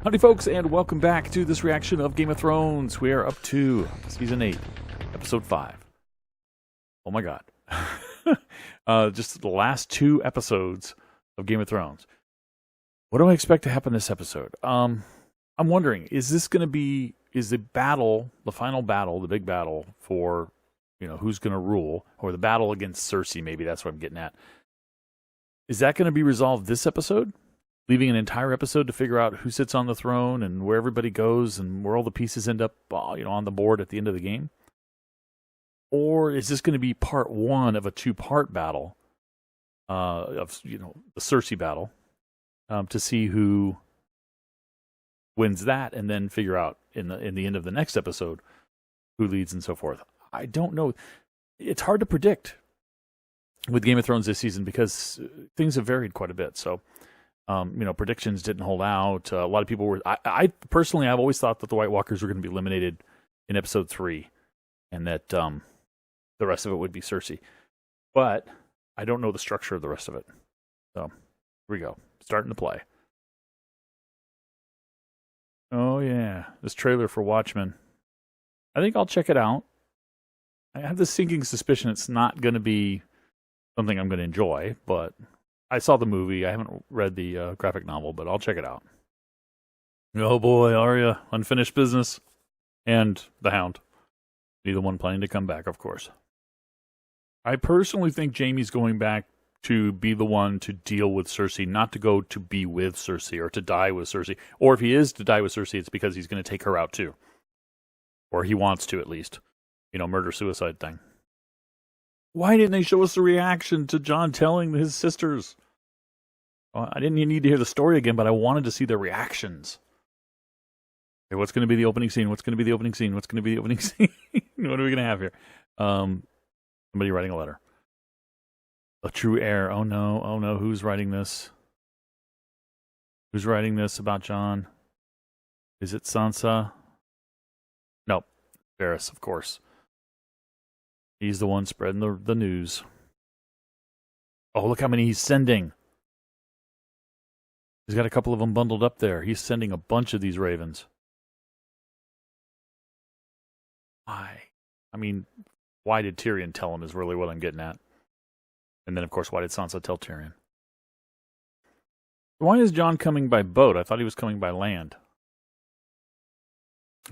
Howdy folks, and welcome back to this reaction of Game of Thrones. We are up to Season 8, Episode 5. Oh my god. Just the last 2 episodes of Game of Thrones. What do I expect to happen this episode? I'm wondering, is this going to be, is the battle, the final battle, the big battle for, who's going to rule, or the battle against Cersei, maybe that's what I'm getting at. Is that going to be resolved this episode? Leaving an entire episode to figure out who sits on the throne and where everybody goes and where all the pieces end up, on the board at the end of the game? Or is this going to be part 1 of a 2-part battle, of the Cersei battle, to see who wins that, and then figure out in the end of the next episode who leads and so forth? I don't know. It's hard to predict with Game of Thrones this season because things have varied quite a bit. So. Predictions didn't hold out. A lot of people were. I personally, I've always thought that the White Walkers were going to be eliminated in episode 3, and that the rest of it would be Cersei. But I don't know the structure of the rest of it. So here we go, starting to play. Oh yeah, this trailer for Watchmen. I think I'll check it out. I have this sinking suspicion it's not going to be something I'm going to enjoy, but. I saw the movie. I haven't read the graphic novel, but I'll check it out. Oh boy, Arya, unfinished business. And the Hound. Neither one planning to come back, of course. I personally think Jaime's going back to be the one to deal with Cersei, not to go to be with Cersei or to die with Cersei. Or if he is to die with Cersei, it's because he's going to take her out too. Or he wants to, at least. Murder-suicide thing. Why didn't they show us the reaction to Jon telling his sisters? Well, I didn't need to hear the story again, but I wanted to see their reactions. Okay, what's going to be the opening scene? What's going to be the opening scene? What's going to be the opening scene? What are we going to have here? Somebody writing a letter. A true heir. Oh no, who's writing this? Who's writing this about Jon? Is it Sansa? Nope. Varys, of course. He's the one spreading the news. Oh, look how many he's sending. He's got a couple of them bundled up there. He's sending a bunch of these ravens. Why? Why did Tyrion tell him is really what I'm getting at. And then, of course, why did Sansa tell Tyrion? Why is Jon coming by boat? I thought he was coming by land.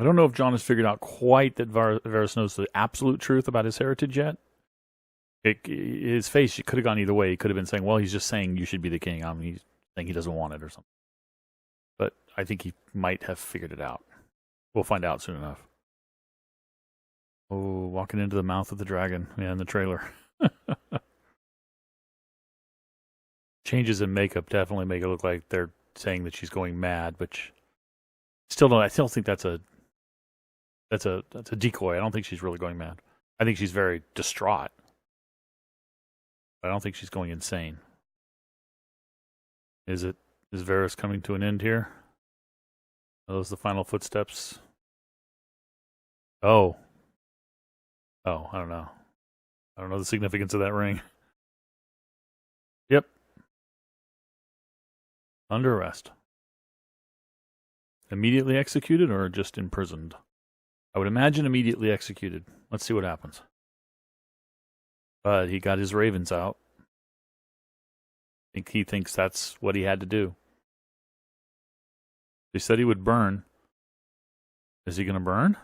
I don't know if Jon has figured out quite that Varys knows the absolute truth about his heritage yet. His face could have gone either way. He could have been saying, well, he's just saying you should be the king. He's saying he doesn't want it or something. But I think he might have figured it out. We'll find out soon enough. Oh, walking into the mouth of the dragon. Yeah, in the trailer. Changes in makeup definitely make it look like they're saying that she's going mad, but I still think that's a decoy. I don't think she's really going mad. I think she's very distraught. But I don't think she's going insane. Is Varys coming to an end here? Are those the final footsteps? Oh, I don't know. I don't know the significance of that ring. Yep. Under arrest. Immediately executed or just imprisoned? I would imagine immediately executed. Let's see what happens. But he got his ravens out. I think he thinks that's what he had to do. They said he would burn. Is he going to burn?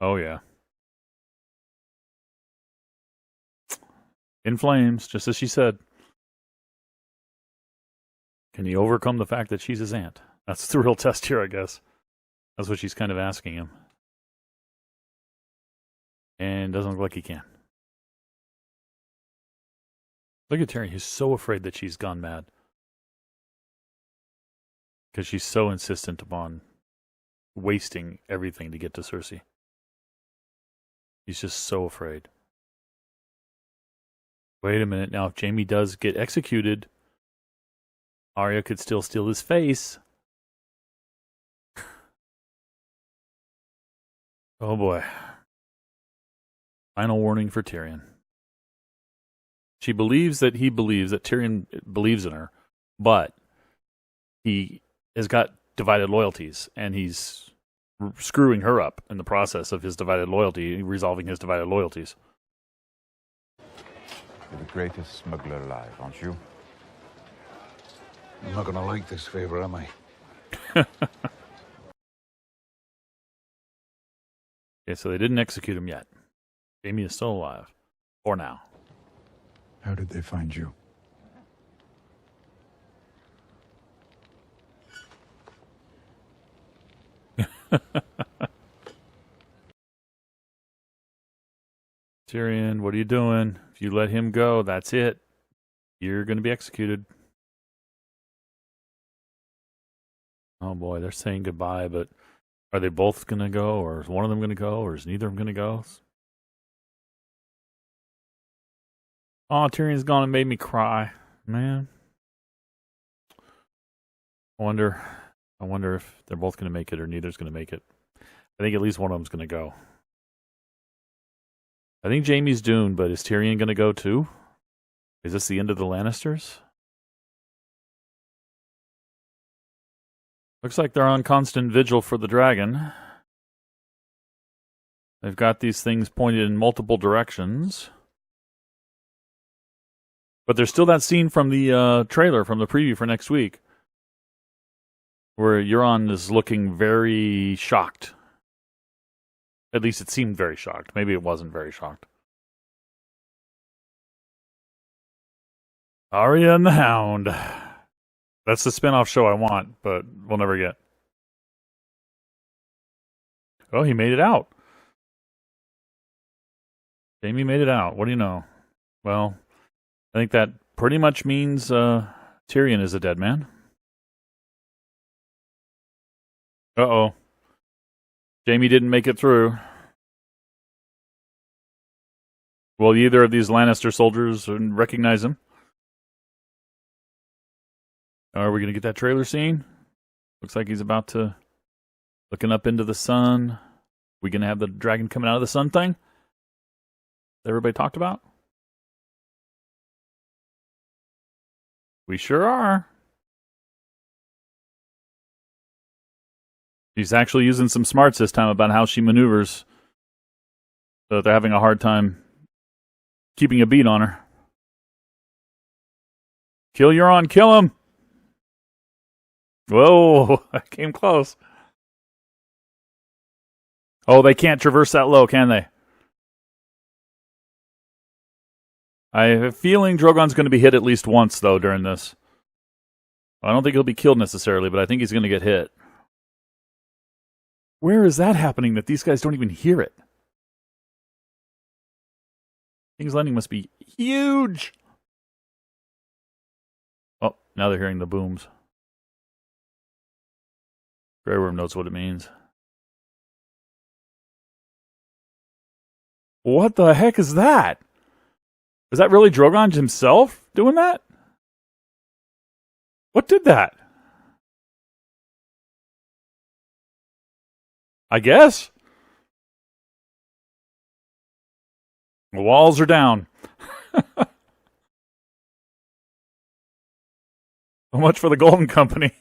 Oh, yeah. In flames, just as she said. Can he overcome the fact that she's his aunt? That's the real test here, I guess. That's what she's kind of asking him. And doesn't look like he can. Look at Tyrion. He's so afraid that she's gone mad. Because she's so insistent upon wasting everything to get to Cersei. He's just so afraid. Wait a minute. Now, if Jaime does get executed, Arya could still steal his face. Oh boy. Final warning for Tyrion. She believes that he believes that Tyrion believes in her, but he has got divided loyalties, and he's screwing her up in the process of his divided loyalty, resolving his divided loyalties. You're the greatest smuggler alive, aren't you? I'm not going to like this favor, am I? Okay, so they didn't execute him yet. Jaime is still alive. For now. How did they find you? Tyrion, what are you doing? If you let him go, that's it. You're going to be executed. Oh boy, they're saying goodbye, but are they both going to go, or is one of them going to go, or is neither of them going to go? Oh, Tyrion's gone and made me cry, man. I wonder if they're both going to make it or neither's going to make it. I think at least one of them's going to go. I think Jaime's doomed, but is Tyrion going to go too? Is this the end of the Lannisters? Looks like they're on constant vigil for the dragon. They've got these things pointed in multiple directions. But there's still that scene from the trailer, from the preview for next week, where Euron is looking very shocked. At least it seemed very shocked. Maybe it wasn't very shocked. Arya and the Hound. That's the spin-off show I want, but we'll never get. Oh, he made it out. Jaime made it out. What do you know? Well, I think that pretty much means Tyrion is a dead man. Uh-oh. Jaime didn't make it through. Will either of these Lannister soldiers recognize him? Are we going to get that trailer scene? Looks like he's about to... Looking up into the sun. We going to have the dragon coming out of the sun thing? That everybody talked about? We sure are. She's actually using some smarts this time about how she maneuvers. So they're having a hard time keeping a beat on her. Kill Euron, kill him! Whoa, I came close. Oh, they can't traverse that low, can they? I have a feeling Drogon's going to be hit at least once, though, during this. I don't think he'll be killed necessarily, but I think he's going to get hit. Where is that happening that these guys don't even hear it? King's Landing must be huge. Oh, now they're hearing the booms. Grey Worm knows what it means. What the heck is that? Is that really Drogon himself doing that? What did that? I guess. The walls are down. So much for the Golden Company.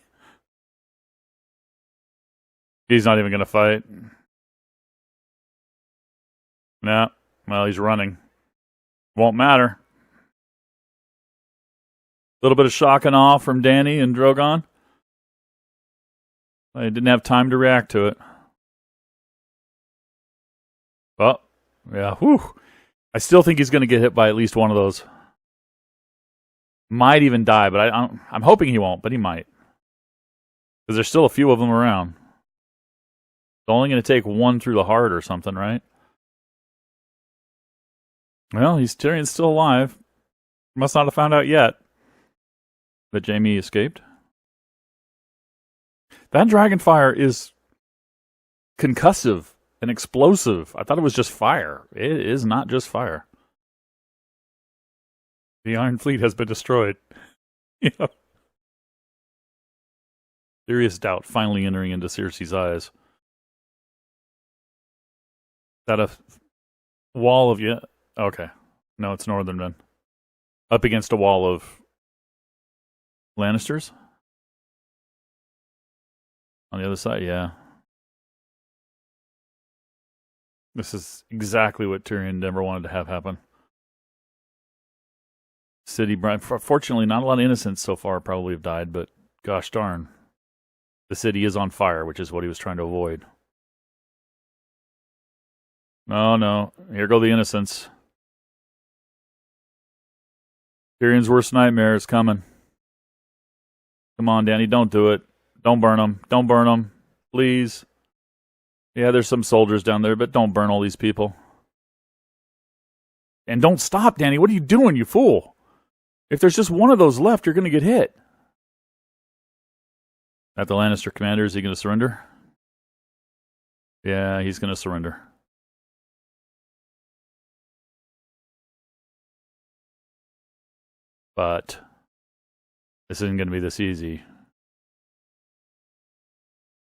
He's not even going to fight. No. Well, he's running. Won't matter. A little bit of shock and awe from Dany and Drogon. I didn't have time to react to it. Oh, yeah. Whew. I still think he's going to get hit by at least one of those. Might even die, but I'm hoping he won't, but he might. Because there's still a few of them around. It's only going to take one through the heart or something, right? Well, Tyrion's still alive. Must not have found out yet that Jaime escaped. That dragonfire is concussive and explosive. I thought it was just fire. It is not just fire. The Iron Fleet has been destroyed. Yeah. Serious doubt finally entering into Cersei's eyes. Is that a wall of... Yeah. Okay. No, it's Northern Men. Up against a wall of Lannisters? On the other side, yeah. This is exactly what Tyrion never wanted to have happen. City, fortunately, not a lot of innocents so far probably have died, but gosh darn. The city is on fire, which is what he was trying to avoid. Oh no, here go the innocents. Tyrion's worst nightmare is coming. Come on, Dany, don't do it. Don't burn them. Don't burn them. Please. Yeah, there's some soldiers down there, but don't burn all these people. And don't stop, Dany. What are you doing, you fool? If there's just one of those left, you're going to get hit. At the Lannister commander, is he going to surrender? Yeah, he's going to surrender. But this isn't going to be this easy.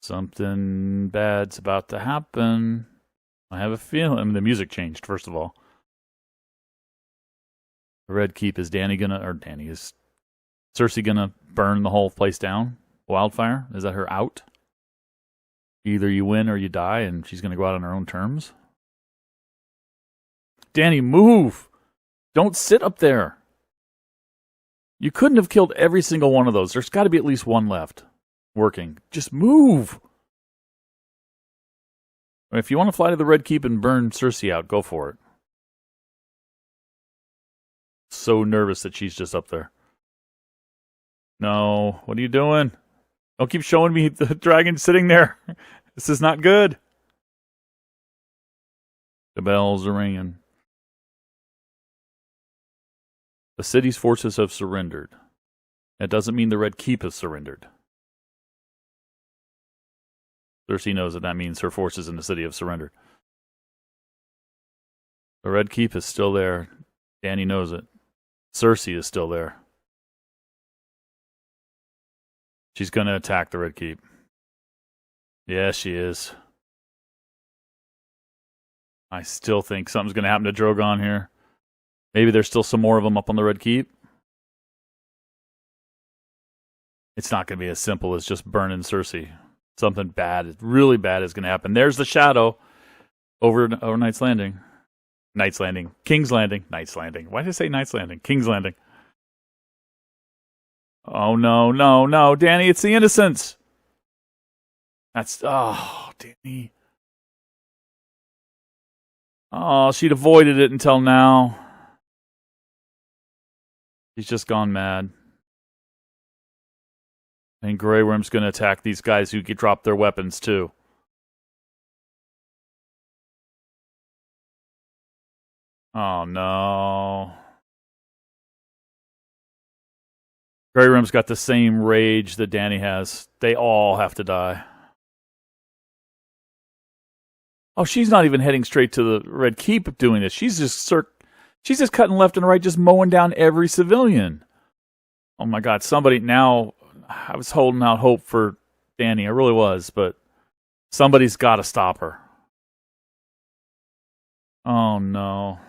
Something bad's about to happen. I have a feeling. I mean, the music changed, first of all. The Red Keep, is Cersei gonna burn the whole place down? Wildfire? Is that her out? Either you win or you die, and she's gonna go out on her own terms? Dany, move! Don't sit up there! You couldn't have killed every single one of those. There's got to be at least one left working. Just move! If you want to fly to the Red Keep and burn Cersei out, go for it. So nervous that she's just up there. No, what are you doing? Don't keep showing me the dragon sitting there. This is not good. The bells are ringing. The city's forces have surrendered. That doesn't mean the Red Keep has surrendered. Cersei knows that means her forces in the city have surrendered. The Red Keep is still there. Dany knows it. Cersei is still there. She's going to attack the Red Keep. Yeah, she is. I still think something's going to happen to Drogon here. Maybe there's still some more of them up on the Red Keep. It's not going to be as simple as just burning Cersei. Something bad, really bad is going to happen. There's the shadow over Knight's Landing. Knight's Landing. King's Landing. Knight's Landing. Why did I say Knight's Landing? King's Landing. Oh, no, no, no. Dany, it's the innocents. Oh, Dany. Oh, she'd avoided it until now. She's just gone mad. And Grey Worm's going to attack these guys who could drop their weapons, too. Oh, no. Grey Worm's got the same rage that Dany has. They all have to die. Oh, she's not even heading straight to the Red Keep doing this. She's just cutting left and right, just mowing down every civilian. Oh, my God. Somebody now... I was holding out hope for Dany. I really was, but somebody's got to stop her. Oh, no.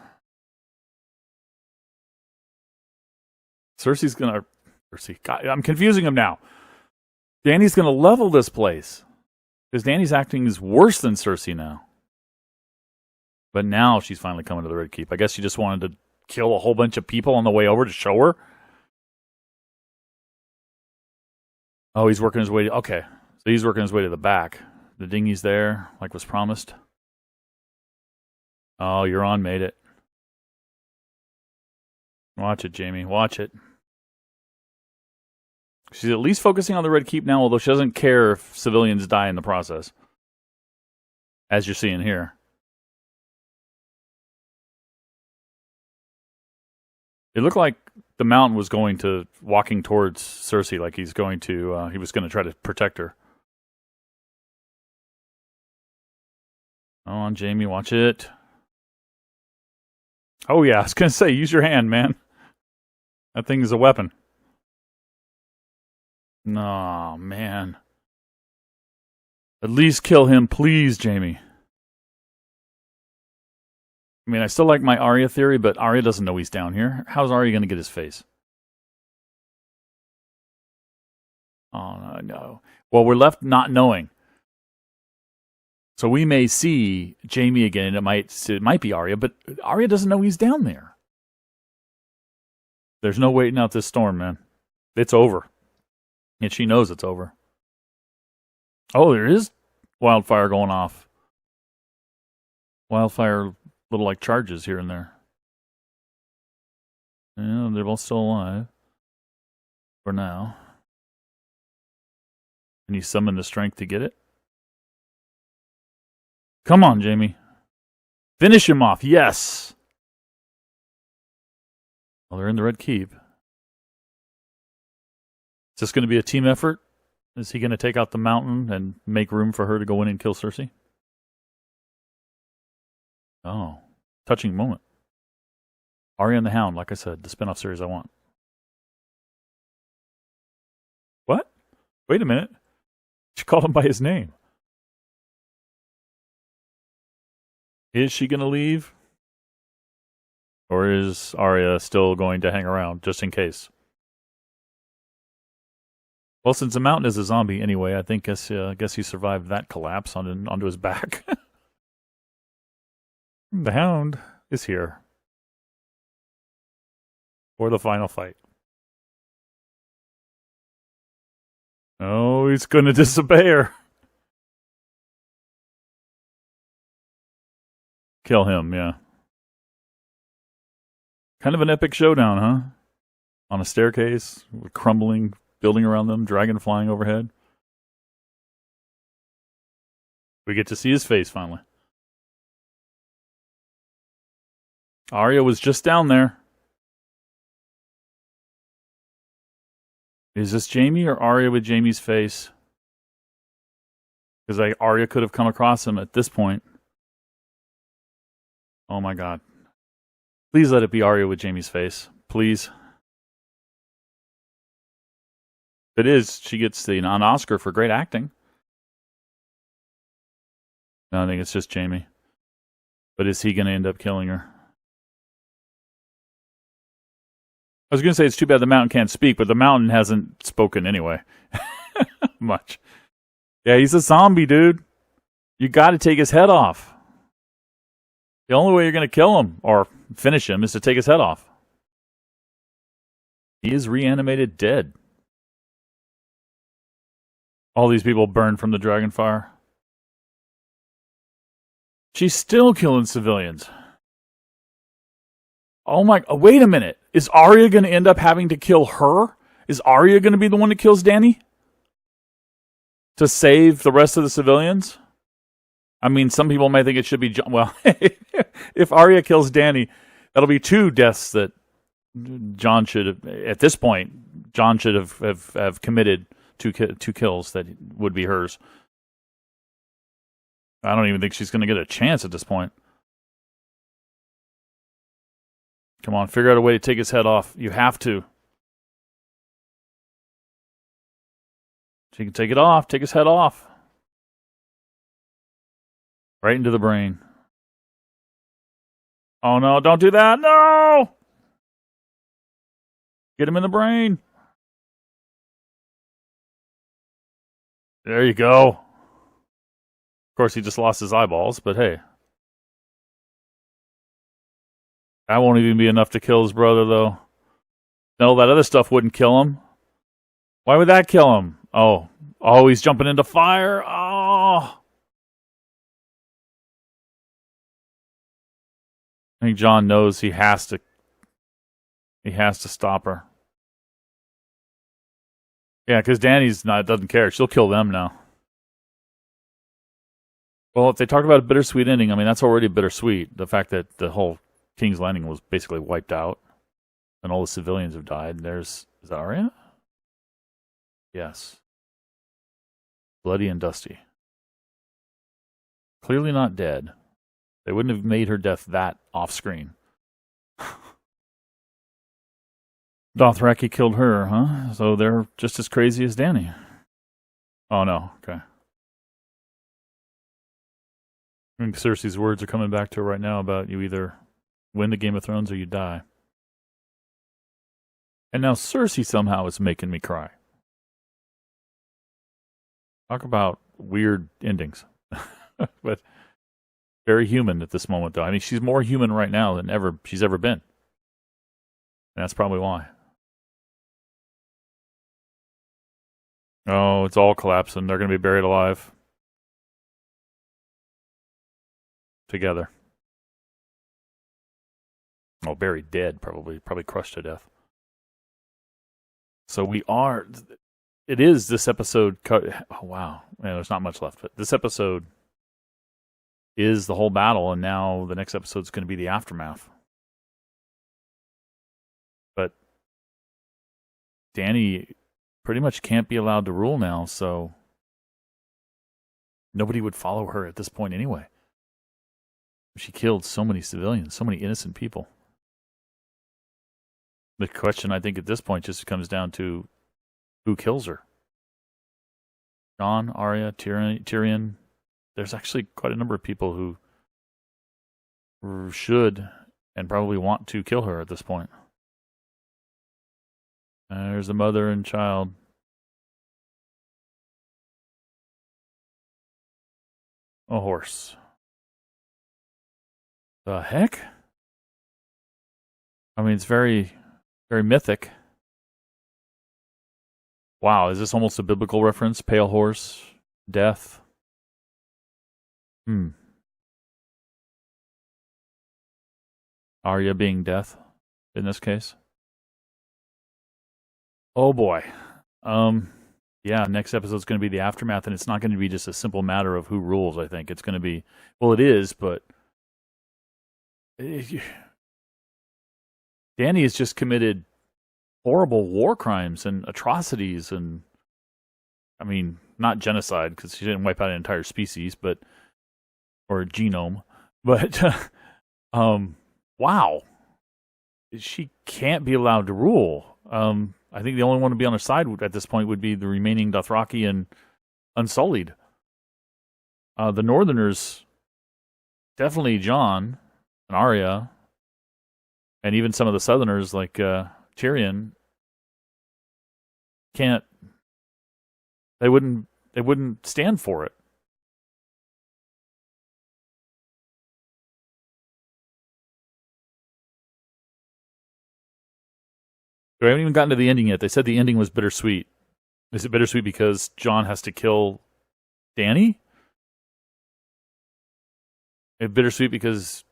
Cersei's going to... God, I'm confusing him now. Dany's going to level this place. Because Dany's acting is worse than Cersei now. But now she's finally coming to the Red Keep. I guess she just wanted to kill a whole bunch of people on the way over to show her. Oh, he's working his way to... Okay. So he's working his way to the back. The dinghy's there, like was promised. Oh, Euron made it. Watch it, Jaime. Watch it. She's at least focusing on the Red Keep now, although she doesn't care if civilians die in the process. As you're seeing here. It looked like the Mountain was walking towards Cersei, like he was going to try to protect her. Come on, Jaime, watch it. Oh yeah, I was going to say, use your hand, man. That thing is a weapon. No, man. At least kill him, please, Jaime. I mean, I still like my Arya theory, but Arya doesn't know he's down here. How's Arya going to get his face? Oh, no. Well, we're left not knowing. So we may see Jaime again, and it might be Arya, but Arya doesn't know he's down there. There's no waiting out this storm, man. It's over. And she knows it's over. Oh, there is wildfire going off. Wildfire, little like charges here and there. Yeah, they're both still alive. For now. Can you summon the strength to get it? Come on, Jaime. Finish him off. Yes. Well, they're in the Red Keep. Is this going to be a team effort? Is he going to take out the mountain and make room for her to go in and kill Cersei? Oh, touching moment. Arya and the Hound, like I said, the spinoff series I want. What? Wait a minute. She called him by his name. Is she going to leave? Or is Arya still going to hang around, just in case? Well, since the mountain is a zombie anyway, I guess he survived that collapse onto his back. The Hound is here. For the final fight. Oh, he's going to disobey her. Kill him, yeah. Kind of an epic showdown, huh? On a staircase, with crumbling building around them, dragon flying overhead. We get to see his face finally. Arya was just down there. Is this Jaime or Arya with Jaime's face? Because Arya could have come across him at this point. Oh my god. Please let it be Arya with Jaime's face. Please. If it is, she gets an Oscar for great acting. No, I think it's just Jaime. But is he going to end up killing her? I was going to say it's too bad the mountain can't speak, but the mountain hasn't spoken anyway. Much. Yeah, he's a zombie, dude. You got to take his head off. The only way you're going to kill him, or finish him, is to take his head off. He is reanimated dead. All these people burned from the dragon fire. She's still killing civilians. Oh my, wait a minute. Is Arya going to end up having to kill her? Is Arya going to be the one that kills Dany? To save the rest of the civilians? I mean, some people might think it should be Jon. Well, if Arya kills Dany, that'll be two deaths that Jon should have, at this point, Jon should have committed two kills that would be hers. I don't even think she's going to get a chance at this point. Come on, figure out a way to take his head off. You have to. She can take it off. Take his head off. Right into the brain. Oh no, don't do that. No! Get him in the brain. There you go. Of course, he just lost his eyeballs, but hey. That won't even be enough to kill his brother, though. No, that other stuff wouldn't kill him. Why would that kill him? Oh, he's jumping into fire. Oh. I think Jon knows he has to stop her. Yeah, because Dany's doesn't care. She'll kill them now. Well, if they talk about a bittersweet ending, I mean, that's already bittersweet. The fact that the whole King's Landing was basically wiped out and all the civilians have died. Is that Arya? Yes. Bloody and dusty. Clearly not dead. They wouldn't have made her death that off-screen. Dothraki killed her, huh? So they're just as crazy as Dany. Oh, no. Okay. I think Cersei's words are coming back to her right now about you either win the Game of Thrones or you die. And now Cersei somehow is making me cry. Talk about weird endings. But very human at this moment, though. I mean, she's more human right now than she's ever been. And that's probably why. Oh, it's all collapsing. They're going to be buried alive. Together. Oh, buried dead, probably crushed to death. So it is this episode. Oh, wow. Man, there's not much left, but this episode is the whole battle, and now the next episode is going to be the aftermath. But Dany pretty much can't be allowed to rule now, so nobody would follow her at this point anyway. She killed so many civilians, so many innocent people. The question, I think, at this point just comes down to who kills her. Jon, Arya, Tyrion. There's actually quite a number of people who should and probably want to kill her at this point. There's the mother and child. A horse. The heck? I mean, it's very, very mythic. Wow, is this almost a biblical reference? Pale horse, death. Arya being death in this case. Oh boy. Yeah, next episode's going to be the aftermath, and it's not going to be just a simple matter of who rules, I think. It's going to be, well, it is, but Dany has just committed horrible war crimes and atrocities, and I mean, not genocide, because she didn't wipe out an entire species, but or a genome, but wow, she can't be allowed to rule. I think the only one to be on her side at this point would be the remaining Dothraki and Unsullied. The Northerners, definitely Jon and Arya, and even some of the Southerners like Tyrion, can't. They wouldn't stand for it. We haven't even gotten to the ending yet. They said the ending was bittersweet. Is it bittersweet because Jon has to kill Dany? Is it bittersweet because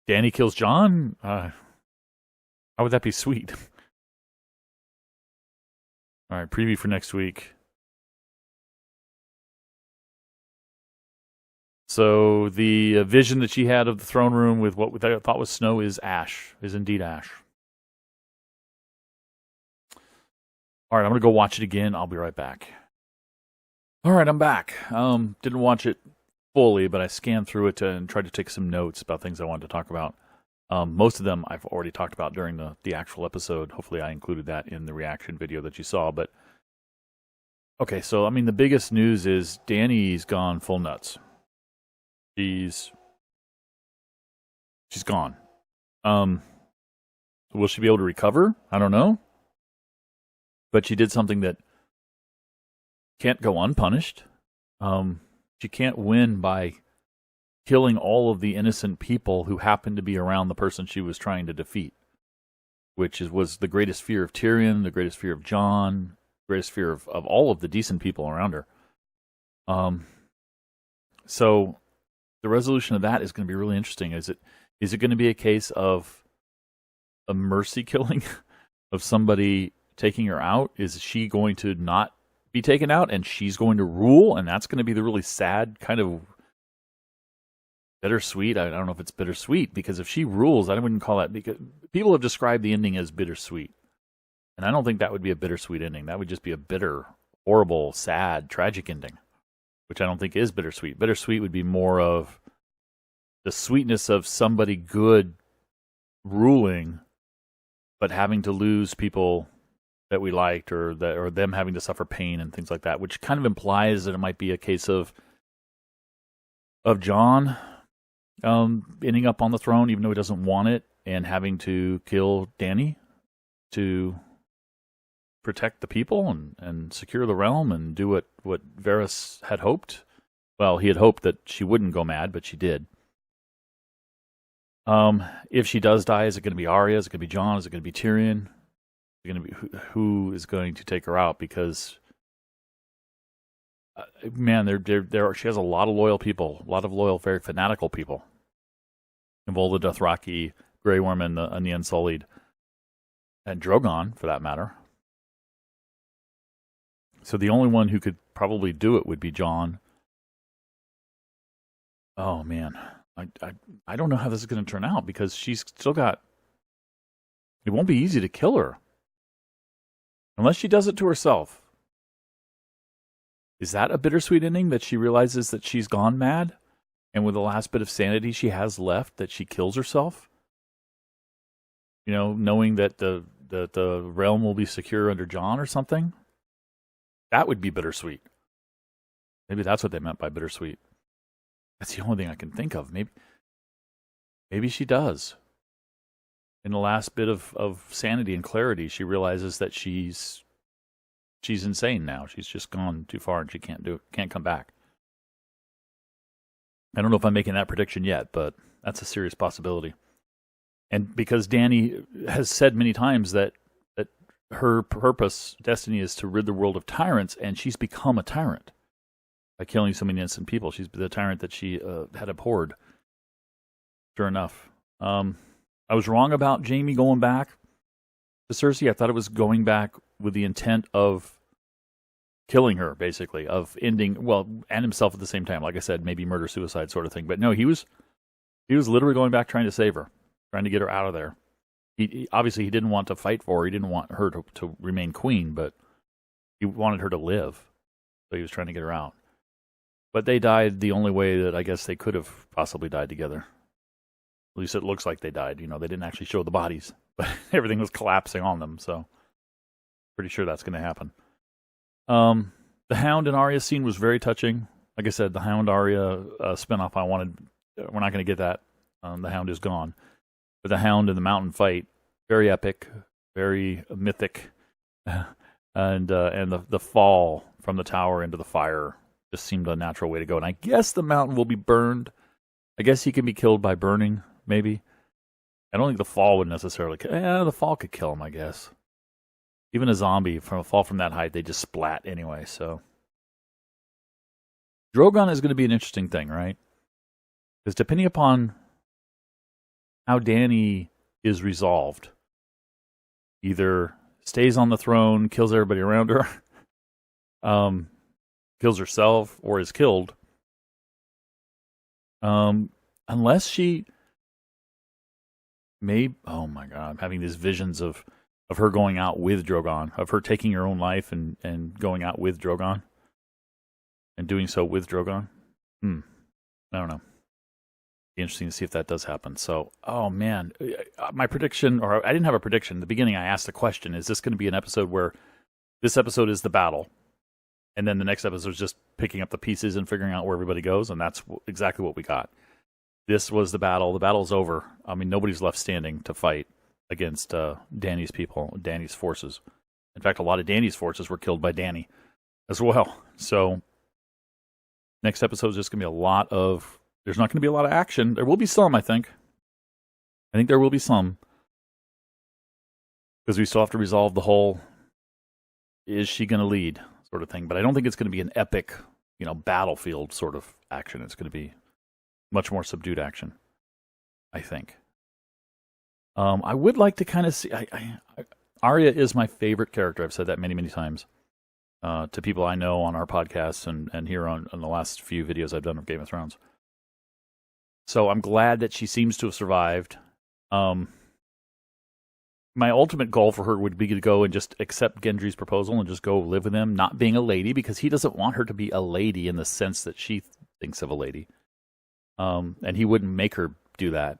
Dany kills Jon? How would that be sweet? All right, preview for next week. So the vision that she had of the throne room with what I thought was snow is ash, is indeed ash. All right, I'm going to go watch it again. I'll be right back. All right, I'm back. Didn't watch it fully, but I scanned through it and tried to take some notes about things I wanted to talk about. Most of them I've already talked about during the actual episode. Hopefully I included that in the reaction video that you saw. But okay, so I mean, the biggest news is Dany's gone full nuts. She's gone. Will she be able to recover? I don't know. But she did something that can't go unpunished. She can't win by killing all of the innocent people who happened to be around the person she was trying to defeat, which was the greatest fear of Tyrion, the greatest fear of Jon, the greatest fear of all of the decent people around her. So the resolution of that is going to be really interesting. Is it going to be a case of a mercy killing of somebody taking her out? Is she going to not be taken out and she's going to rule? And that's going to be the really sad kind of bittersweet. I don't know if it's bittersweet, because if she rules, I wouldn't call that, because people have described the ending as bittersweet. And I don't think that would be a bittersweet ending. That would just be a bitter, horrible, sad, tragic ending, which I don't think is bittersweet. Bittersweet would be more of the sweetness of somebody good ruling, but having to lose people that we liked, or them having to suffer pain and things like that, which kind of implies that it might be a case of Jon ending up on the throne, even though he doesn't want it, and having to kill Dany to protect the people and secure the realm and do what Varys had hoped. Well, he had hoped that she wouldn't go mad, but she did. If she does die, is it going to be Arya? Is it going to be Jon? Is it going to be Tyrion? Is it going to be who is going to take her out? Because man, she has a lot of loyal people, a lot of loyal, very fanatical people. Volda Dothraki, Grey Worm, and the Unsullied, and Drogon, for that matter. So the only one who could probably do it would be Jon. Oh man, I don't know how this is going to turn out because she's still got. It won't be easy to kill her unless she does it to herself. Is that a bittersweet ending that she realizes that she's gone mad, and with the last bit of sanity she has left, that she kills herself? You know, knowing that the realm will be secure under Jon or something. That would be bittersweet. Maybe that's what they meant by bittersweet. That's the only thing I can think of. Maybe she does. In the last bit of sanity and clarity, she realizes that she's insane now. She's just gone too far and she can't come back. I don't know if I'm making that prediction yet, but that's a serious possibility. And because Dany has said many times that her purpose, destiny, is to rid the world of tyrants, and she's become a tyrant by killing so many innocent people. She's the tyrant that she had abhorred. Sure enough. I was wrong about Jaime going back to Cersei. I thought it was going back with the intent of killing her, basically, of ending, well, and himself at the same time. Like I said, maybe murder-suicide sort of thing. But no, he was literally going back trying to save her, trying to get her out of there. He obviously, he didn't want to fight for her. He didn't want her to remain queen, but he wanted her to live. So he was trying to get her out. But they died the only way that I guess they could have possibly died together. At least it looks like they died. You know, they didn't actually show the bodies, but everything was collapsing on them. So pretty sure that's going to happen. The Hound and Arya scene was very touching. Like I said, the Hound Arya spinoff I wanted, we're not going to get that. The Hound is gone. But the Hound and the Mountain fight, very epic, very mythic, and the fall from the tower into the fire just seemed a natural way to go. And I guess the Mountain will be burned. I guess he can be killed by burning, maybe. I don't think the fall would necessarily kill. Yeah, the fall could kill him, I guess. Even a zombie from a fall from that height, they just splat anyway. So Drogon is going to be an interesting thing, right? Because depending upon how Dany is resolved, either stays on the throne, kills everybody around her, kills herself, or is killed. Unless she may, oh my God, I'm having these visions of her going out with Drogon, of her taking her own life and going out with Drogon, and doing so with Drogon. I don't know. Be interesting to see if that does happen. So, oh man, my prediction, or I didn't have a prediction. In the beginning, I asked the question, is this going to be an episode where this episode is the battle, and then the next episode is just picking up the pieces and figuring out where everybody goes, and that's exactly what we got. This was the battle. The battle's over. I mean, nobody's left standing to fight against Dany's people, Dany's forces. In fact, a lot of Dany's forces were killed by Dany as well. So, next episode is just going to be a lot of... There's not going to be a lot of action. There will be some, I think. I think there will be some. Because we still have to resolve the whole, is she going to lead sort of thing. But I don't think it's going to be an epic, battlefield sort of action. It's going to be much more subdued action, I think. I would like to kind of see... Arya is my favorite character. I've said that many, many times to people I know on our podcasts and here on the last few videos I've done of Game of Thrones. So I'm glad that she seems to have survived. My ultimate goal for her would be to go and just accept Gendry's proposal and just go live with him, not being a lady, because he doesn't want her to be a lady in the sense that she thinks of a lady. And he wouldn't make her do that.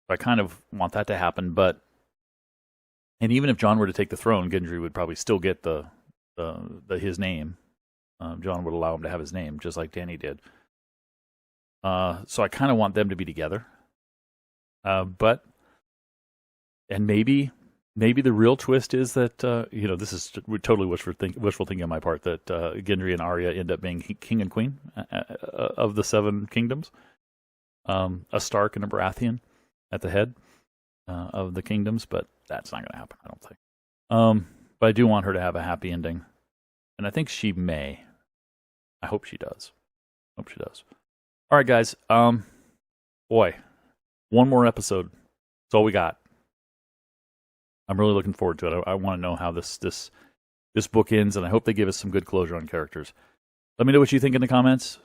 I kind of want that to happen, and even if Jon were to take the throne, Gendry would probably still get his name. Jon would allow him to have his name, just like Dany did. So I kind of want them to be together. And maybe maybe the real twist is that this is totally wishful thinking on my part, that Gendry and Arya end up being king and queen of the Seven Kingdoms. A Stark and a Baratheon at the head of the kingdoms, but that's not going to happen, I don't think. But I do want her to have a happy ending, and I think she may. I hope she does. All right, guys. Boy, one more episode. That's all we got. I'm really looking forward to it. I want to know how this book ends, and I hope they give us some good closure on characters. Let me know what you think in the comments.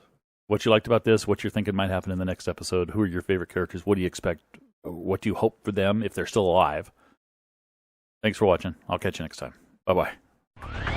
What you liked about this, what you're thinking might happen in the next episode. Who are your favorite characters? What do you expect? What do you hope for them if they're still alive? Thanks for watching. I'll catch you next time. Bye-bye.